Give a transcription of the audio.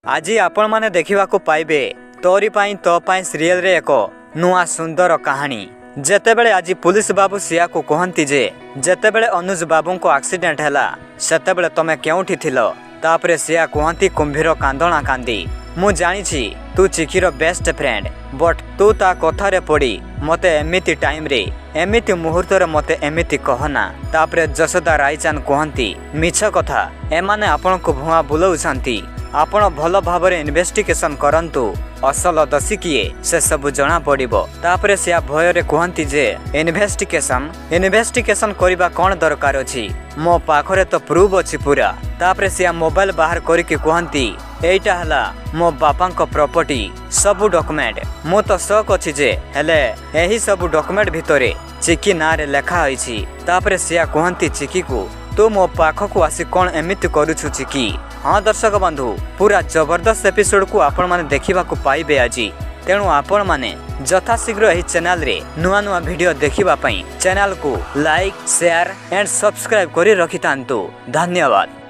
आज आपण माने देखिबा को पाइबे तोरी पाई तो पाई सीरियल रे एक नुआ सुंदर कहानी। जेतेबेले आज पुलिस बाबू सिया को कहंती जे जेतेबेले अनुज बाबू को एक्सीडेंट हैला सेतेबेले तमे केउठी थिलो। तापरे सिया कहंती कुंभीर कांदणा कांदी मु जानिछि तू चिकीर बेस्ट फ्रेंड बट तू ता कथारे पड़ी मते एमिति टाइम रे एमिति मुहूर्त रे मते एमिति कहना। तापरे जसोदा रायचान कहंती मिछ कथा एमाने आपण को भुआ बुलाउछंती आपण भल भाबरे इन्वेस्टिगेशन करंतु असल दसी किए से सब जना पड़िबो। तापरे से भय रे कहंती जे इन्वेस्टिगेशन करिबा कोन दरकार अछि मो पाखरे तो प्रूफ अछि पूरा। तापरे से मोबाइल बाहर करके कहंती एटा हला मो बापांको प्रॉपर्टी सब डॉक्यूमेंट मो तो शक अछि जे हेले एही सब डॉक्यूमेंट भितरे चिकी ना रे लेखा होइछि। तापरे से कहंती चिकी को तू मो पाख को आसी कोन एमिति करूछु चिकी। हाँ दर्शक बंधु पूरा जबरदस्त एपिसोड को आपण माने देखिबा को पाइबे आजी। तेणु आपण माने यथाशीघ्र एही चैनल रे नुआ नुआ वीडियो देखिबा पई चैनल को लाइक शेयर एंड सब्सक्राइब करी रखितांतु। धन्यवाद।